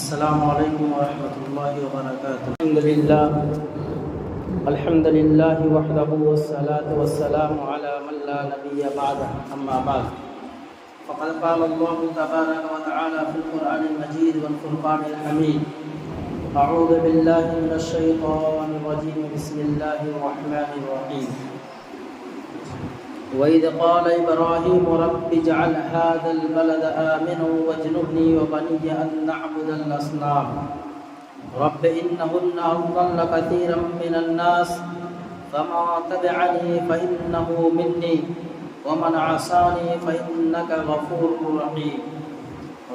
السلام علیکم ورحمۃ اللہ وبرکاتہ۔ الحمد للہ وحدہ والصلاة والسلام علی من لا نبی بعدہ، اما بعد فقد قال اللہ تبارک وتعالی فی القرآن المجید والفرقان الحمید: اعوذ باللہ من الشیطان الرجیم، بسم اللہ الرحمن الرحیم۔ وَإِذْ قَالَ إِبْرَاهِيمُ رَبِّ اجْعَلْ هَٰذَا الْبَلَدَ آمِنًا وَاجْنُبْنِي وَبَنِيَّ أَن نَّعْبُدَ الْأَصْنَامَ رَبِّ إِنَّهُنَّ أَضَلَّنَ كَثِيرًا مِّنَ النَّاسِ فَمَن تَبِعَنِي فَإِنَّهُ مِنِّي وَمَنْ عَصَانِي فَإِنَّكَ غَفُورٌ رَّحِيمٌ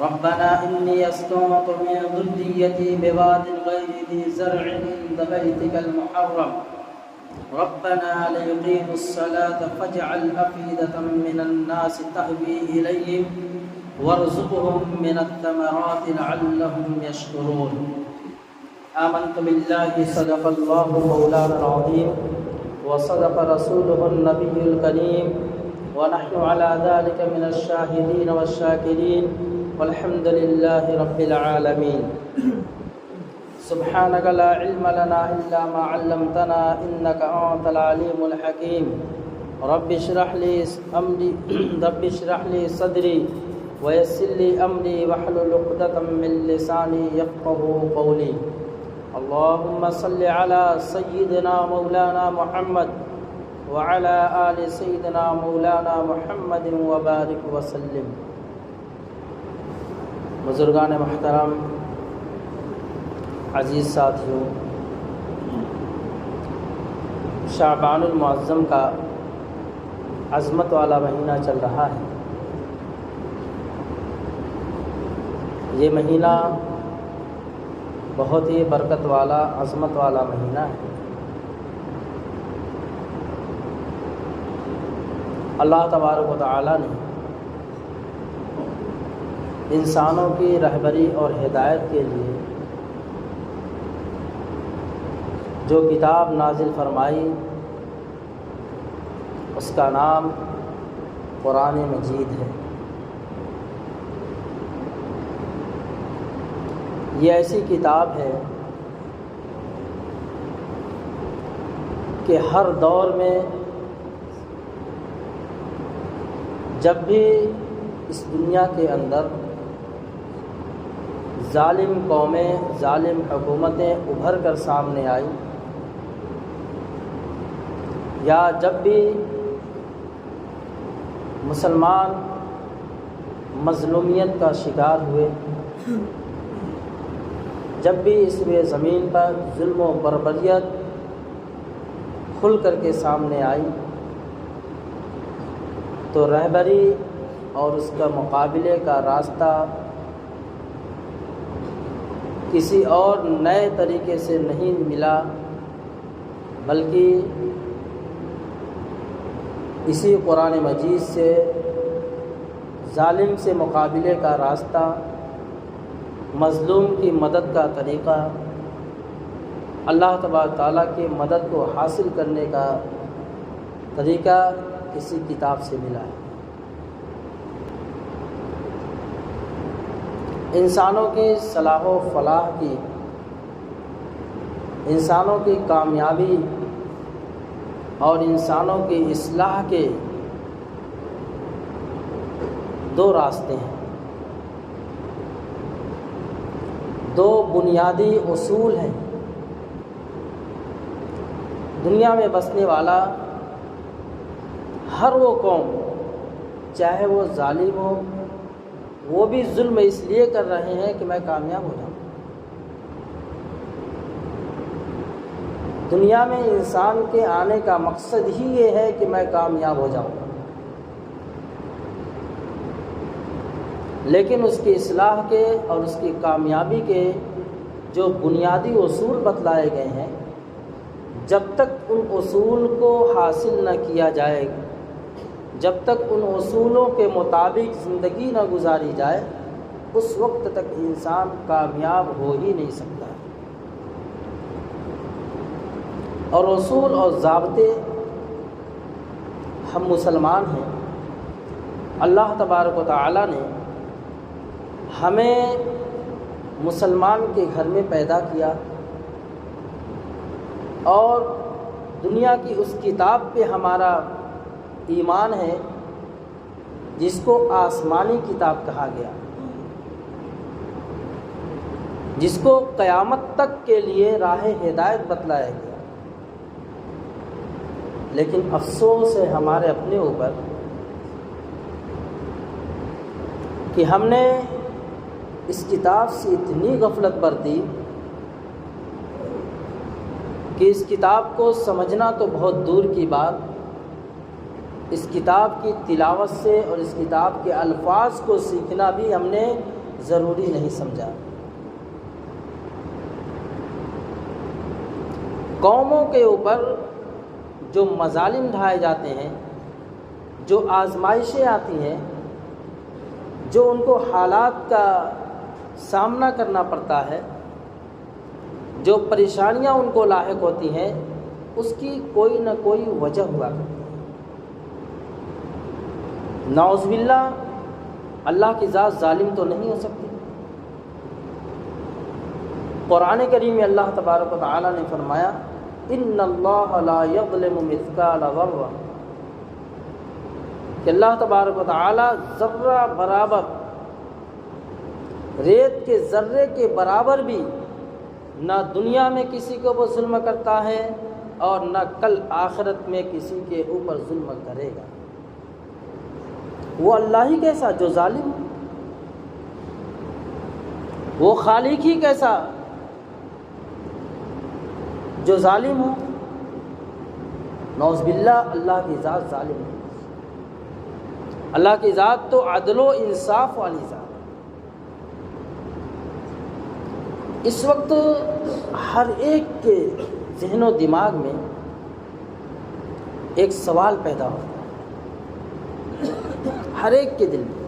رَبَّنَا إِنِّي أَسْكَنتُ مِن ذُرِّيَّتِي بِوَادٍ غَيْرِ ذِي زَرْعٍ عِندَ بَيْتِكَ الْمُحَرَّمِ ربنا ليقيموا الصلاة فاجعل أفئدة من الناس تهوي إليهم وارزقهم من الثمرات لعلهم يشكرون آمنت بالله صدق الله مولانا العظيم وصدق رسوله النبي الكريم ونحن على ذلك من الشاهدين والشاكرين والحمد لله رب العالمين سبحانك لا علم لنا إلا ما علمتنا إنك أنت العليم الحكيم رب اشرح لي صدري ويسر لي أمري واحلل عقدة من لساني يفقهوا قولي اللهم صل على سيدنا مولانا محمد وعلى آل سيدنا مولانا محمد وبارك وسلم۔ بزرگان محترم، عزیز ساتھیوں، شعبان المعظم کا عظمت والا مہینہ چل رہا ہے۔ یہ مہینہ بہت ہی برکت والا، عظمت والا مہینہ ہے۔ اللہ تبارک و تعالی نے انسانوں کی رہبری اور ہدایت کے لیے جو کتاب نازل فرمائی اس کا نام قرآن مجید ہے۔ یہ ایسی کتاب ہے کہ ہر دور میں جب بھی اس دنیا کے اندر ظالم قومیں، ظالم حکومتیں ابھر کر سامنے آئی، یا جب بھی مسلمان مظلومیت کا شکار ہوئے، جب بھی اس روئے زمین پر ظلم و بربریت کھل کر کے سامنے آئی، تو رہبری اور اس کا مقابلے کا راستہ کسی اور نئے طریقے سے نہیں ملا، بلکہ اسی قرآن مجید سے ظالم سے مقابلے کا راستہ، مظلوم کی مدد کا طریقہ، اللہ تبارک تعالیٰ کی مدد کو حاصل کرنے کا طریقہ اسی کتاب سے ملا ہے۔ انسانوں کی صلاح و فلاح کی، انسانوں کی کامیابی اور انسانوں کی اصلاح کے دو راستے ہیں، دو بنیادی اصول ہیں۔ دنیا میں بسنے والا ہر وہ قوم، چاہے وہ ظالم ہو، وہ بھی ظلم اس لیے کر رہے ہیں کہ میں کامیاب ہو جاؤں۔ دنیا میں انسان کے آنے کا مقصد ہی یہ ہے کہ میں کامیاب ہو جاؤں، لیکن اس کی اصلاح کے اور اس کی کامیابی کے جو بنیادی اصول بتلائے گئے ہیں، جب تک ان اصول کو حاصل نہ کیا جائے گا، جب تک ان اصولوں کے مطابق زندگی نہ گزاری جائے، اس وقت تک انسان کامیاب ہو ہی نہیں سکتا۔ اور اصول اور ضابطے، ہم مسلمان ہیں، اللہ تبارک و تعالی نے ہمیں مسلمان کے گھر میں پیدا کیا اور دنیا کی اس کتاب پہ ہمارا ایمان ہے جس کو آسمانی کتاب کہا گیا، جس کو قیامت تک کے لیے راہ ہدایت بتلایا گیا۔ لیکن افسوس ہے ہمارے اپنے اوپر کہ ہم نے اس کتاب سے اتنی غفلت برتی کہ اس کتاب کو سمجھنا تو بہت دور کی بات، اس کتاب کی تلاوت سے اور اس کتاب کے الفاظ کو سیکھنا بھی ہم نے ضروری نہیں سمجھا۔ قوموں کے اوپر جو مظالم ڈھائے جاتے ہیں، جو آزمائشیں آتی ہیں، جو ان کو حالات کا سامنا کرنا پڑتا ہے، جو پریشانیاں ان کو لاحق ہوتی ہیں، اس کی کوئی نہ کوئی وجہ ہوا کرتی ہے۔ نعوذ باللہ، اللہ کی ذات ظالم تو نہیں ہو سکتی۔ قرآن کریم میں اللہ تبارک و تعالی نے فرمایا ان اللہ لا یظلم مثقال ذرہ، کہ اللہ تبارک و تعالی ذرہ برابر، ریت کے ذرے کے برابر بھی نہ دنیا میں کسی کو وہ ظلم کرتا ہے اور نہ کل آخرت میں کسی کے اوپر ظلم کرے گا۔ وہ اللہ ہی کیسا جو ظالم ہو، وہ خالق ہی کیسا جو ظالم ہو۔ نعوذ باللہ، اللہ کی ذات ظالم ہے۔ اللہ کی ذات تو عدل و انصاف والی ذات۔ اس وقت ہر ایک کے ذہن و دماغ میں ایک سوال پیدا ہوتا ہے، ہر ایک کے دل میں،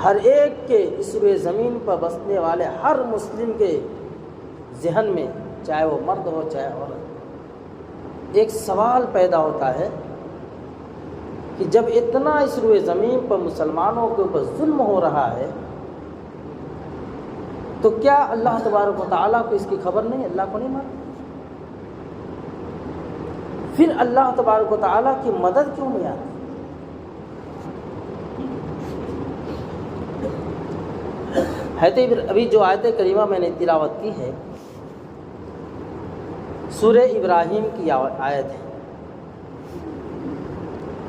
ہر ایک کے اس روئے زمین پر بسنے والے ہر مسلم کے ذہن میں، چاہے وہ مرد ہو چاہے عورت، ایک سوال پیدا ہوتا ہے کہ جب اتنا اس روئے زمین پر مسلمانوں کے اوپر ظلم ہو رہا ہے تو کیا اللہ تبارک و تعالیٰ کو اس کی خبر نہیں؟ اللہ کو نہیں معلوم؟ پھر اللہ تبارک و تعالیٰ کی مدد کیوں نہیں آتی؟ ابھی جو آیت کریمہ میں نے تلاوت کی ہے سورہ ابراہیم کی آیت ہے۔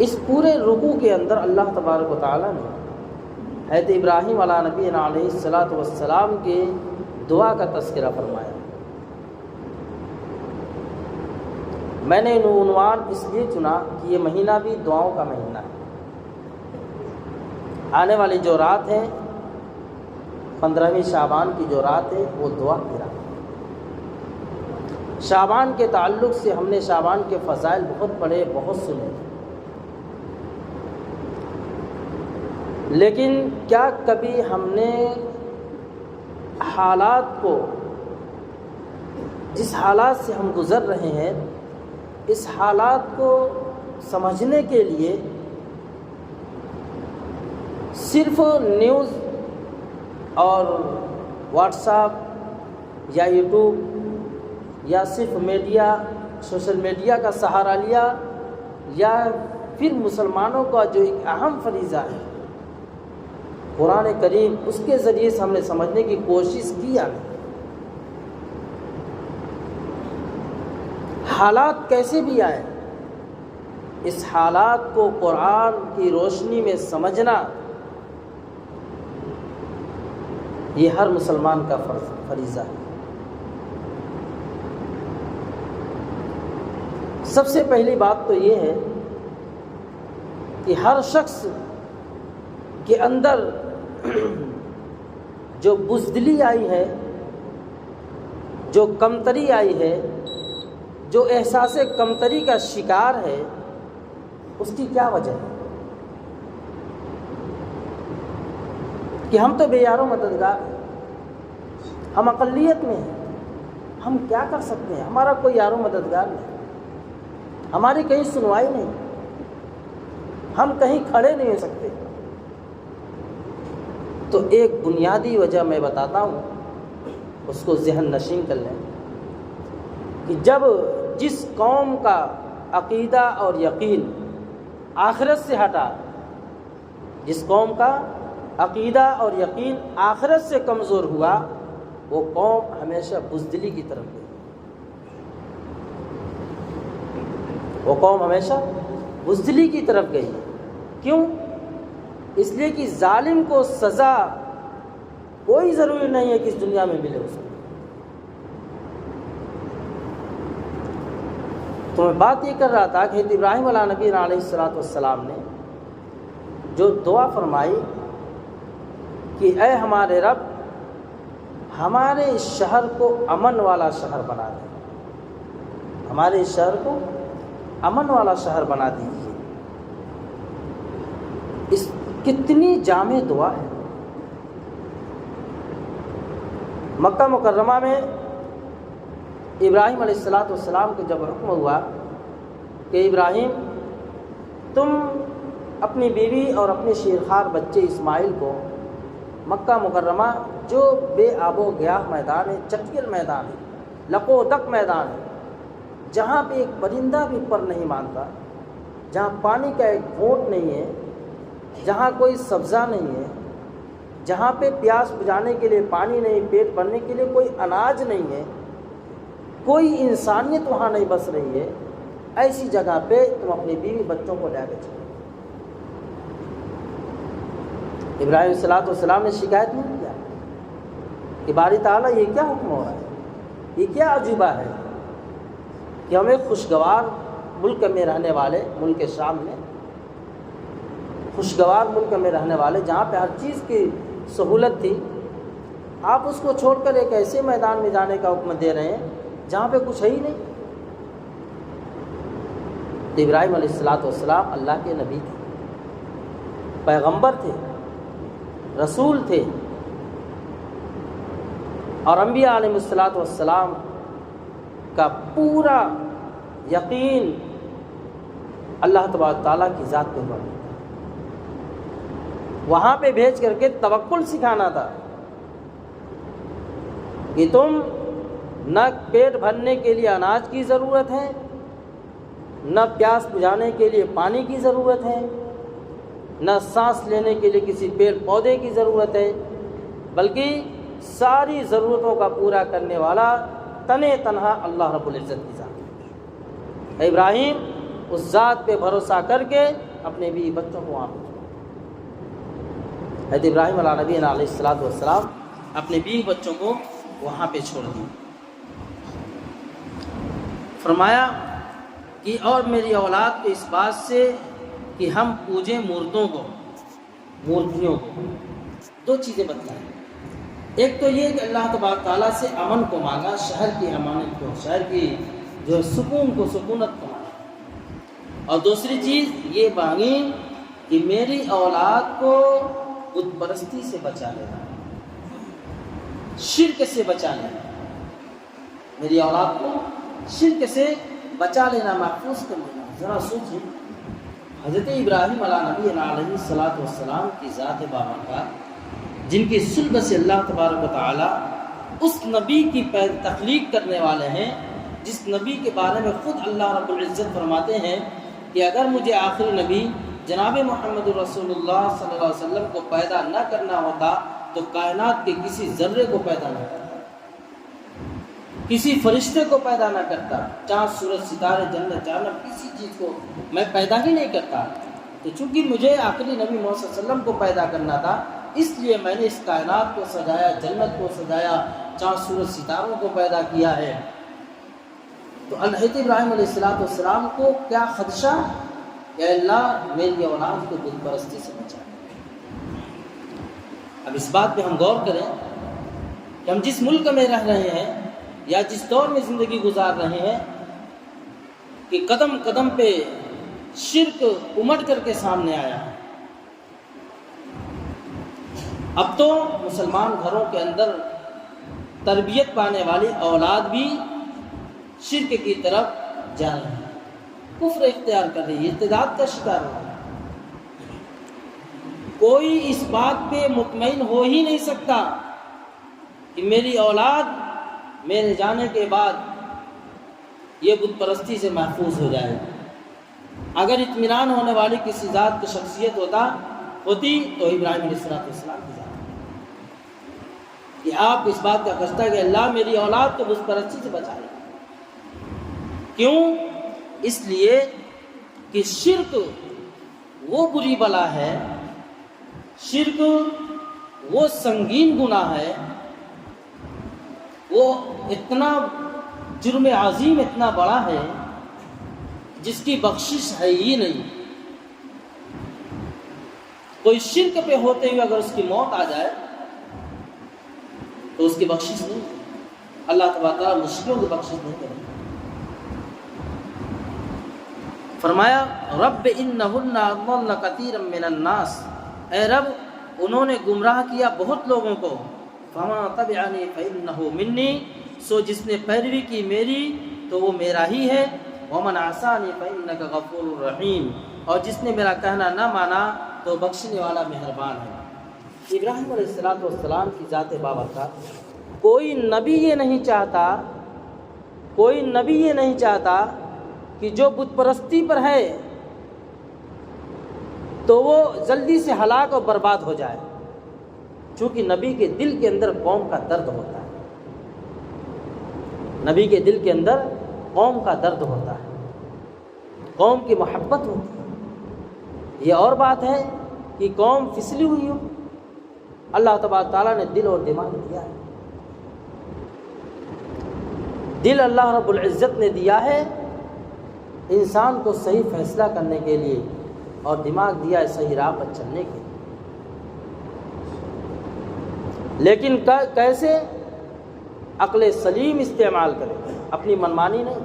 اس پورے رکوع کے اندر اللہ تبارک و تعالیٰ نے حضرت ابراہیم علیہ نبی علیہ الصلاۃ والسلام کے دعا کا تذکرہ فرمایا۔ میں نے عنوان اس لیے چنا کہ یہ مہینہ بھی دعاؤں کا مہینہ ہے۔ آنے والی جو رات ہے 15ویں شعبان کی جو رات ہے وہ دعا کی رات ہے۔ شعبان کے تعلق سے ہم نے شعبان کے فضائل بہت پڑھے، بہت سنے، لیکن کیا کبھی ہم نے حالات کو، جس حالات سے ہم گزر رہے ہیں، اس حالات کو سمجھنے کے لیے صرف نیوز اور واٹس ایپ یا یوٹیوب یا صرف میڈیا، سوشل میڈیا کا سہارا لیا، یا پھر مسلمانوں کا جو ایک اہم فریضہ ہے قرآن کریم، اس کے ذریعے سے ہم نے سمجھنے کی کوشش کیا؟ حالات کیسے بھی آئے، اس حالات کو قرآن کی روشنی میں سمجھنا یہ ہر مسلمان کا فریضہ ہے۔ سب سے پہلی بات تو یہ ہے کہ ہر شخص کے اندر جو بزدلی آئی ہے، جو کمتری آئی ہے، جو احساس کمتری کا شکار ہے، اس کی کیا وجہ ہے؟ کہ ہم تو بے یار و مددگار ہیں، ہم اقلیت میں ہیں، ہم کیا کر سکتے ہیں؟ ہمارا کوئی یار و مددگار نہیں، ہماری کہیں سنوائی نہیں، ہم کہیں کھڑے نہیں ہو سکتے۔ تو ایک بنیادی وجہ میں بتاتا ہوں، اس کو ذہن نشین کر لیں کہ جب جس قوم کا عقیدہ اور یقین آخرت سے ہٹا، جس قوم کا عقیدہ اور یقین آخرت سے کمزور ہوا، وہ قوم ہمیشہ بزدلی کی طرف گئی، وہ قوم ہمیشہ بزدلی کی طرف گئی۔ کیوں؟ اس لیے کہ ظالم کو سزا کوئی ضروری نہیں ہے کہ اس دنیا میں ملے اس کو۔ تو میں بات یہ کر رہا تھا کہ حضرت ابراہیم علیہ نبی علیہ السلام نے جو دعا فرمائی کہ اے ہمارے رب، ہمارے اس شہر کو امن والا شہر بنا دے، ہمارے اس شہر کو امن والا شہر بنا دیجیے۔ اس کتنی جامع دعا ہے۔ مکہ مکرمہ میں ابراہیم علیہ السلام کو جب حکم ہوا کہ ابراہیم تم اپنی بیوی اور اپنے شیرخوار بچے اسماعیل کو مکہ مکرمہ جو بے آب و گیاہ میدان ہے، چٹیل میدان ہے، لقو دق میدان ہے، جہاں پہ ایک پرندہ بھی پر نہیں مانتا، جہاں پانی کا ایک گھونٹ نہیں ہے، جہاں کوئی سبزہ نہیں ہے، جہاں پہ پیاس بجھانے کے لیے پانی نہیں، پیٹ بھرنے کے لیے کوئی اناج نہیں ہے، کوئی انسانیت وہاں نہیں بس رہی ہے، ایسی جگہ پہ تم اپنی بیوی بچوں کو لے کے چلو۔ ابراہیم علیہ السلام نے شکایت نہیں کیا کہ باری تعالیٰ یہ کیا حکم ہو رہا ہے، یہ کیا عجوبہ ہے کہ ہمیں خوشگوار ملک میں رہنے والے، ملک شام میں خوشگوار ملک میں رہنے والے جہاں پہ ہر چیز کی سہولت تھی، آپ اس کو چھوڑ کر ایک ایسے میدان میں جانے کا حکم دے رہے ہیں جہاں پہ کچھ ہے ہی نہیں۔ تو ابراہیم علیہ السلام اللہ کے نبی تھے، پیغمبر تھے، رسول تھے، اور انبیاء علیہ السلام کا پورا یقین اللہ تبارک تعالیٰ کی ذات پہ ہوا۔ وہاں پہ بھیج کر کے توکل سکھانا تھا کہ تم نہ پیٹ بھرنے کے لیے اناج کی ضرورت ہے، نہ پیاس بجھانے کے لیے پانی کی ضرورت ہے، نہ سانس لینے کے لیے کسی پیڑ پودے کی ضرورت ہے، بلکہ ساری ضرورتوں کا پورا کرنے والا تنے تنہا اللہ رب العزت کی ذات ہے۔ ابراہیم اس ذات پہ بھروسہ کر کے اپنے بیوی بچوں کو وہاں بھیجا۔ حضرت ابراہیم علیہ نبی علیہ السلام اپنے بیوی بچوں کو وہاں پہ چھوڑ دیا۔ فرمایا کہ اور میری اولاد کو اس بات سے کہ ہم پوجیں مورتوں کو، مورتیوں کو۔ دو چیزیں بتلائیں، ایک تو یہ کہ اللہ تبارک تعالیٰ سے امن کو مانگا، شہر کی امانت کو، شہر کی جو سکون کو، سکونت کو مانگا، اور دوسری چیز یہ مانگی کہ میری اولاد کو بت پرستی سے بچا لینا، شرک سے بچا لینا، میری اولاد کو شرک سے بچا لینا، محفوظ کر لینا۔ ذرا سوچیں، حضرت ابراہیم علیہ نبی علیہ السلام کی ذات بابرکات، جن کی صلب سے اللہ تبارک و تعالی اس نبی کی تخلیق کرنے والے ہیں جس نبی کے بارے میں خود اللہ رب العزت فرماتے ہیں کہ اگر مجھے آخری نبی جناب محمد رسول اللہ صلی اللہ علیہ وسلم کو پیدا نہ کرنا ہوتا تو کائنات کے کسی ذرے کو پیدا نہ کرتا، کسی فرشتے کو پیدا نہ کرتا، چاند سورج ستارے جنت جہنم کسی چیز کو میں پیدا ہی نہیں کرتا۔ تو چونکہ مجھے آخری نبی محمد صلی اللہ علیہ وسلم کو پیدا کرنا تھا، اس لیے میں نے اس کائنات کو سجایا، جنت کو سجایا، چاند سورج ستاروں کو پیدا کیا ہے۔ تو حضرت ابراہیم علیہ السلام کو کیا خدشہ کہ اللہ میری اولاد کو بت پرستی سے بچا۔ اب اس بات پہ ہم غور کریں کہ ہم جس ملک میں رہ رہے ہیں یا جس دور میں زندگی گزار رہے ہیں کہ قدم قدم پہ شرک امٹ کر کے سامنے آیا ہے۔ اب تو مسلمان گھروں کے اندر تربیت پانے والی اولاد بھی شرک کی طرف جا رہی ہے، کفر اختیار کر رہی ہے، ارتداد کا شکار ہو رہی ہے۔ کوئی اس بات پہ مطمئن ہو ہی نہیں سکتا کہ میری اولاد میرے جانے کے بعد یہ بت پرستی سے محفوظ ہو جائے. اگر اطمینان ہونے والی کسی ذات کی شخصیت ہوتی تو ابراہیم علیہ السلام کی ذات کہ آپ اس بات کا قصد کہ اللہ میری اولاد کو بت پرستی سے بچائے. کیوں؟ اس لیے کہ شرک وہ بری بلا ہے، شرک وہ سنگین گناہ ہے، وہ اتنا جرم عظیم اتنا بڑا ہے جس کی بخشش ہے ہی نہیں. کوئی شرک پہ ہوتے ہوئے اگر اس کی موت آ جائے تو اس کی بخشش نہیں. اللہ تبارک و تعالیٰ مشکلوں کی بخشش نہیں کرے. فرمایا رب انہن اضللن کثیرا من الناس، اے رب انہوں نے گمراہ کیا بہت لوگوں کو. فمن تبعنی فانہ منی، سو جس نے پیروی کی میری تو وہ میرا ہی ہے. ومن عصانی فانک غفور رحیم، اور جس نے میرا کہنا نہ مانا تو بخشنے والا مہربان ہے. ابراہیم علیہ السلام کی ذات بابرکت کوئی نبی یہ نہیں چاہتا کہ جو بت پرستی پر ہے تو وہ جلدی سے ہلاک اور برباد ہو جائے، چونکہ نبی کے دل کے اندر قوم کا درد ہوتا ہے. نبی کے دل کے اندر قوم کا درد ہوتا ہے، قوم کی محبت ہوتی ہے. یہ اور بات ہے کہ قوم پھسلی ہوئی ہو. اللہ تبارک تعالیٰ نے دل اور دماغ دیا ہے. دل اللہ رب العزت نے دیا ہے انسان کو صحیح فیصلہ کرنے کے لیے، اور دماغ دیا ہے صحیح راہ پر چلنے کے لیے. لیکن کیسے؟ عقل سلیم استعمال کرے، اپنی منمانی نہیں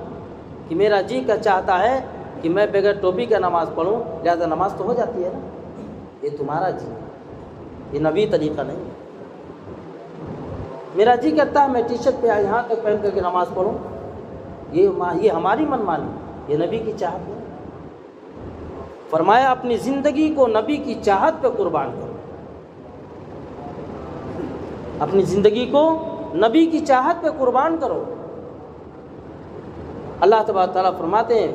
کہ میرا جی کا چاہتا ہے کہ میں بغیر ٹوپی کا نماز پڑھوں لہذا نماز تو ہو جاتی ہے نا. یہ تمہارا جی، یہ نبی طریقہ نہیں. میرا جی کرتا ہے میں ٹی شرٹ پہ یہاں تک پہن کر کے نماز پڑھوں، یہ ہماری منمانی، یہ نبی کی چاہت نہیں. فرمایا اپنی زندگی کو نبی کی چاہت پہ قربان کرو، اپنی زندگی کو نبی کی چاہت پہ قربان کرو. اللہ تبارک تعالیٰ فرماتے ہیں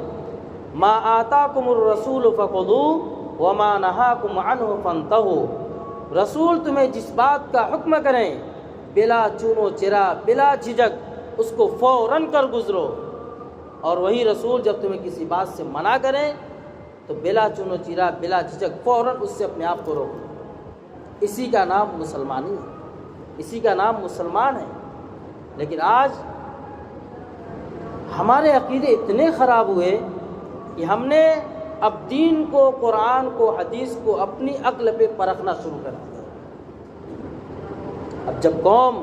ما آتاکم الرسول فخذوہ وما نہاکم عنہ فانتہوا. رسول تمہیں جس بات کا حکم کریں بلا چون و چرا بلا جھجک اس کو فوراً کر گزرو، اور وہی رسول جب تمہیں کسی بات سے منع کریں تو بلا چون و چرا بلا جھجک فوراً اس سے اپنے آپ کو روکو. اسی کا نام مسلمانی ہے، اسی کا نام مسلمان ہے. لیکن آج ہمارے عقیدے اتنے خراب ہوئے کہ ہم نے اب دین کو، قرآن کو، حدیث کو اپنی عقل پہ پرکھنا شروع کر دیا. اب جب قوم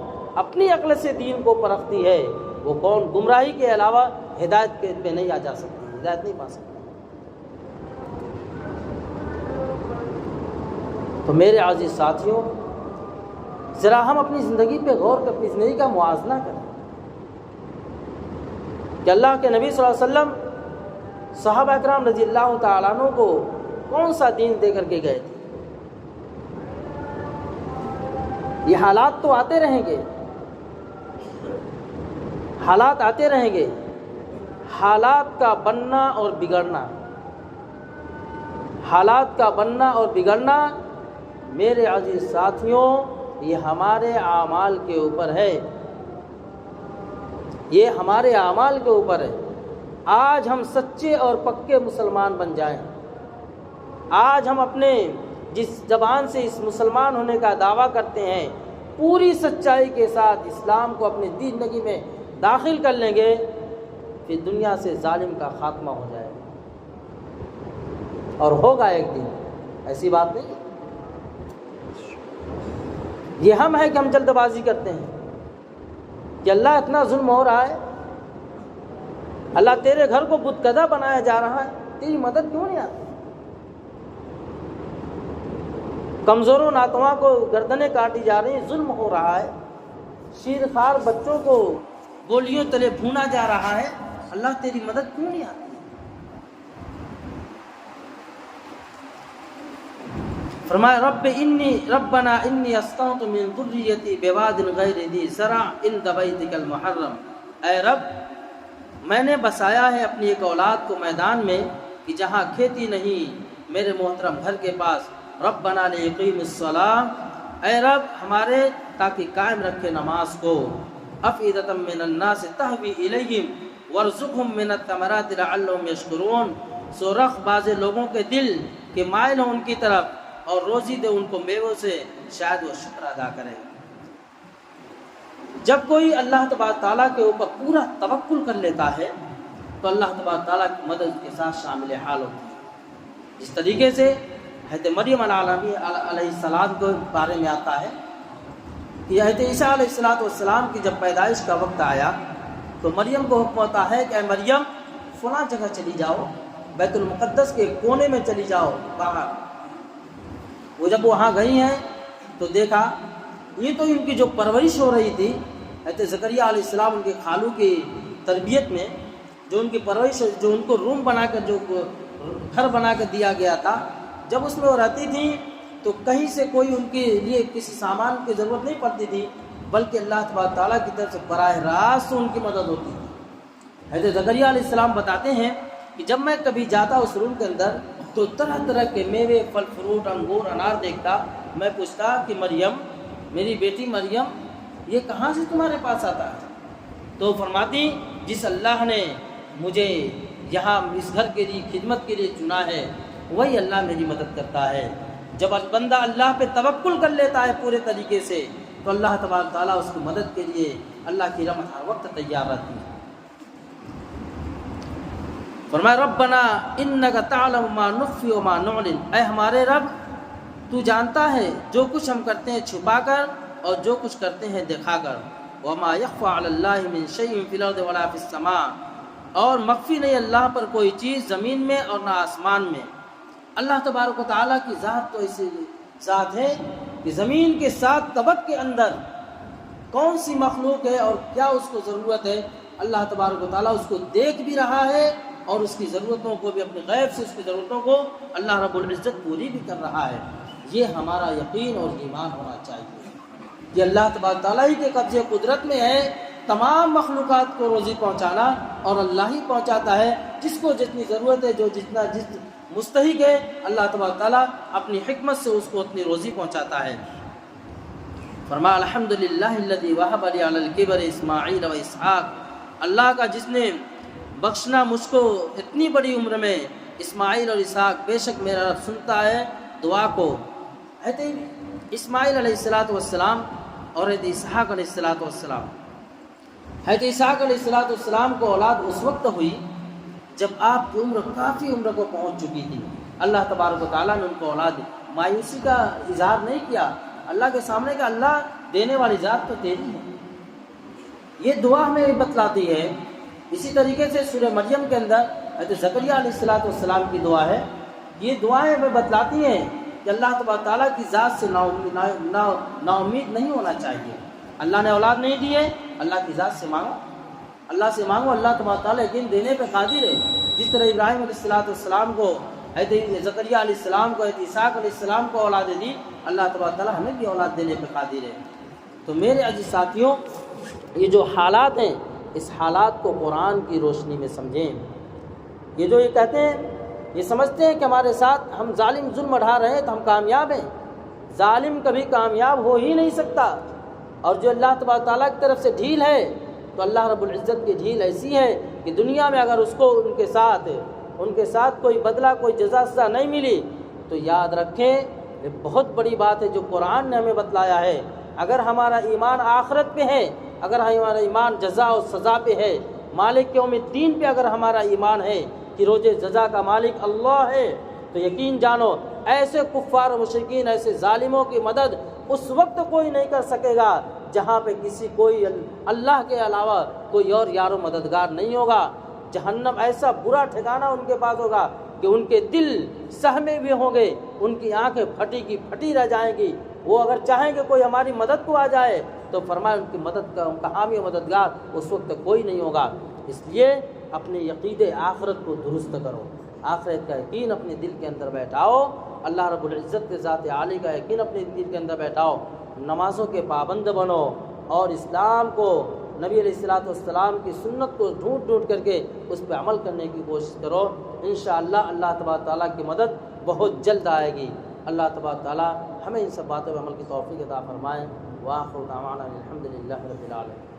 اپنی عقل سے دین کو پرکھتی ہے وہ قوم گمراہی کے علاوہ ہدایت پہ نہیں آ جا سکتی، ہدایت نہیں پا سکتی. تو میرے عزیز ساتھیوں، ذرا ہم اپنی زندگی پہ غور کریں، اپنی زندگی کا موازنہ کریں کہ اللہ کے نبی صلی اللہ علیہ وسلم صحابہ اکرام رضی اللہ تعالیٰ عنہ کو کون سا دین دے کر کے گئے تھے. یہ حالات تو آتے رہیں گے، حالات آتے رہیں گے. حالات کا بننا اور بگڑنا، حالات کا بننا اور بگڑنا میرے عزیز ساتھیوں یہ ہمارے اعمال کے اوپر ہے، یہ ہمارے اعمال کے اوپر ہے. آج ہم سچے اور پکے مسلمان بن جائیں، آج ہم اپنے جس زبان سے اس مسلمان ہونے کا دعویٰ کرتے ہیں پوری سچائی کے ساتھ اسلام کو اپنی زندگی میں داخل کر لیں گے، پھر دنیا سے ظالم کا خاتمہ ہو جائے گا. اور ہوگا ایک دن، ایسی بات نہیں. یہ ہم ہے کہ ہم جلد بازی کرتے ہیں کہ اللہ اتنا ظلم ہو رہا ہے، اللہ تیرے گھر کو بت کدہ بنایا جا رہا ہے، تیری مدد کیوں نہیں آتی؟ کمزوروں ناتواں کو گردنیں کاٹی جا رہی ہیں، ظلم ہو رہا ہے، شیرخوار بچوں کو گولیوں تلے بھونا جا رہا ہے، اللہ تیری مدد کیوں نہیں آتی؟ فرمایا ربنا انی اسقنت من ذریتی بواد غیر ذی زرع عند بیتک المحرم، اے رب میں نے بسایا ہے اپنی ایک اولاد کو میدان میں کہ جہاں کھیتی نہیں، میرے محترم گھر کے پاس، ربنا لیقیم الصلاۃ، اے رب ہمارے تاکہ قائم رکھے نماز کو، افئدۃ من الناس تہوی الیہم وارزقہم من الثمرات لعلہم یشکرون، سو رخ بعض لوگوں کے دل کہ مائل ہوں ان کی طرف، اور روزی دے ان کو میووں سے، شاید وہ شکر ادا کریں۔ جب کوئی اللہ تبارک تعالیٰ کے اوپر پورا توکل کر لیتا ہے تو اللہ تبارک تعالیٰ کی مدد کے ساتھ شامل حال ہوتی ہے۔ جس طریقے سے حضرت مریم علیہ السلام کے بارے میں آتا ہے کہ حضرت عیسیٰ علیہ السلام کی جب پیدائش کا وقت آیا تو مریم کو حکم ہوتا ہے کہ اے مریم فلاں جگہ چلی جاؤ، بیت المقدس کے کونے میں چلی جاؤ باہر۔ وہ جب وہاں گئی ہیں تو دیکھا یہ تو ان کی جو پرورش ہو رہی تھی، حضرت زکریا علیہ السلام ان کے خالو کی تربیت میں جو ان کی پرورش، جو ان کو روم بنا کر، جو گھر بنا کر دیا گیا تھا، جب اس میں وہ رہتی تھی تو کہیں سے کوئی ان کے لیے کسی سامان کی ضرورت نہیں پڑتی تھی، بلکہ اللہ تبارک تعالیٰ کی طرف سے براہ راست ان کی مدد ہوتی تھی۔ حضرت زکریا علیہ السلام بتاتے ہیں کہ جب میں کبھی جاتا اس روم کے اندر تو طرح طرح کے میوے، پھل فروٹ، انگور، انار دیکھتا، میں پوچھتا کہ مریم، میری بیٹی مریم، یہ کہاں سے تمہارے پاس آتا ہے؟ تو فرماتی جس اللہ نے مجھے یہاں اس گھر کے لیے خدمت کے لیے چنا ہے وہی اللہ میری مدد کرتا ہے۔ جب بندہ اللہ پہ توکل کر لیتا ہے پورے طریقے سے تو اللہ تبارک تعالیٰ اس کی مدد کے لیے، اللہ کی رحمت ہر وقت تیار رہتی ہے۔ فرمایا ربنا انک تعلم ما نخفی وما نعلن، اے ہمارے رب تو جانتا ہے جو کچھ ہم کرتے ہیں چھپا کر اور جو کچھ کرتے ہیں دکھا کر، وما یخفی علی اللہ من شیء فی الارض ولا فی السماء، اور مخفی نہیں اللہ پر کوئی چیز زمین میں اور نہ آسمان میں۔ اللہ تبارک و تعالیٰ کی ذات تو ایسی ذات ہے کہ زمین کے 7 طبق کے اندر کون سی مخلوق ہے اور کیا اس کو ضرورت ہے، اللہ تبارک و تعالیٰ اس کو دیکھ بھی رہا ہے اور اس کی ضرورتوں کو بھی، اپنے غیب سے اس کی ضرورتوں کو اللہ رب العزت پوری بھی کر رہا ہے۔ یہ ہمارا یقین اور ایمان ہونا چاہیے کہ اللہ تبارک تعالیٰ ہی کے قبضے قدرت میں ہے تمام مخلوقات کو روزی پہنچانا، اور اللہ ہی پہنچاتا ہے جس کو جتنی ضرورت ہے، جو جس مستحق ہے، اللہ تبارک تعالیٰ اپنی حکمت سے اس کو اتنی روزی پہنچاتا ہے۔ فرمایا الحمدللہ الذی وہب لی علی الکبر اسماعیل و اسحاق، اللہ کا جس نے بخشنا مجھ کو اتنی بڑی عمر میں اسماعیل اور اسحاق، بے شک میرا رب سنتا ہے دعا کو۔ حضرت اسماعیل علیہ السلام اور حضرت اسحاق علیہ السلام، حضرت اسحاق علیہ السلام کو اولاد اس وقت ہوئی جب آپ کی عمر کافی عمر کو پہنچ چکی تھی۔ اللہ تبارک و تعالیٰ نے ان کو اولاد دی، مایوسی کا اظہار نہیں کیا، اللہ کے سامنے کہ اللہ دینے والی ذات تو تیری ہے۔ یہ دعا ہمیں بتلاتی ہے۔ اسی طریقے سے سورہ مریم کے اندر حضرت زکریا علیہ السلام کی دعا ہے، یہ دعائیں ہمیں بتلاتی ہیں کہ اللہ تبارک تعالیٰ کی ذات سے نا امید نہیں ہونا چاہیے۔ اللہ نے اولاد نہیں دی ہے، اللہ کی ذات سے مانگو، اللہ سے مانگو، اللہ تبارک تعالیٰ یقین دینے پہ قادر ہے۔ جس طرح ابراہیم علیہ السلام کو، حضرت زکریا علیہ السلام کو، حضرت اسحاق علیہ السلام کو اولاد دی، اللہ تبارک تعالیٰ ہمیں بھی اولاد دینے پہ قادر ہے۔ تو میرے عزیز ساتھیوں، یہ جو حالات ہیں اس حالات کو قرآن کی روشنی میں سمجھیں۔ یہ جو یہ کہتے ہیں، یہ سمجھتے ہیں کہ ہمارے ساتھ ہم ظالم ظلم اڑا رہے ہیں تو ہم کامیاب ہیں، ظالم کبھی کامیاب ہو ہی نہیں سکتا۔ اور جو اللہ تبارک تعالیٰ کی طرف سے ڈھیل ہے تو اللہ رب العزت کی ڈھیل ایسی ہے کہ دنیا میں اگر اس کو ان کے ساتھ کوئی بدلہ، کوئی جزا سزا نہیں ملی تو یاد رکھیں یہ بہت بڑی بات ہے جو قرآن نے ہمیں بتلایا ہے۔ اگر ہمارا ایمان آخرت پہ ہے، اگر ہمارا ایمان جزا و سزا پہ ہے، مالک یوم الدین پہ اگر ہمارا ایمان ہے کہ روز جزا کا مالک اللہ ہے، تو یقین جانو ایسے کفار و مشرکین، ایسے ظالموں کی مدد اس وقت کوئی نہیں کر سکے گا جہاں پہ کوئی اللہ کے علاوہ کوئی اور یار و مددگار نہیں ہوگا۔ جہنم ایسا برا ٹھکانہ ان کے پاس ہوگا کہ ان کے دل سہمے بھی ہوں گے، ان کی آنکھیں پھٹی کی پھٹی رہ جائیں گی۔ وہ اگر چاہیں کہ کوئی ہماری مدد کو آ جائے تو فرمائے ان کی مدد کا، ان کا حامی و مددگار اس وقت کوئی نہیں ہوگا۔ اس لیے اپنے عقیدے آخرت کو درست کرو، آخرت کا یقین اپنے دل کے اندر بیٹھاؤ، اللہ رب العزت کے ذات عالی کا یقین اپنے دل کے اندر بیٹھاؤ، نمازوں کے پابند بنو اور اسلام کو، نبی علیہ الصلوۃ والسلام کی سنت کو ڈھونڈ ڈھونڈ کر کے اس پہ عمل کرنے کی کوشش کرو۔ انشاءاللہ اللہ تبارک تعالیٰ کی مدد بہت جلد آئے گی۔ اللہ تبارک تعالیٰ ہمیں ان سب باتوں پہ عمل کی توفیق عطا فرمائے۔ وآخر دعوانا الحمدللہ رب العالمین۔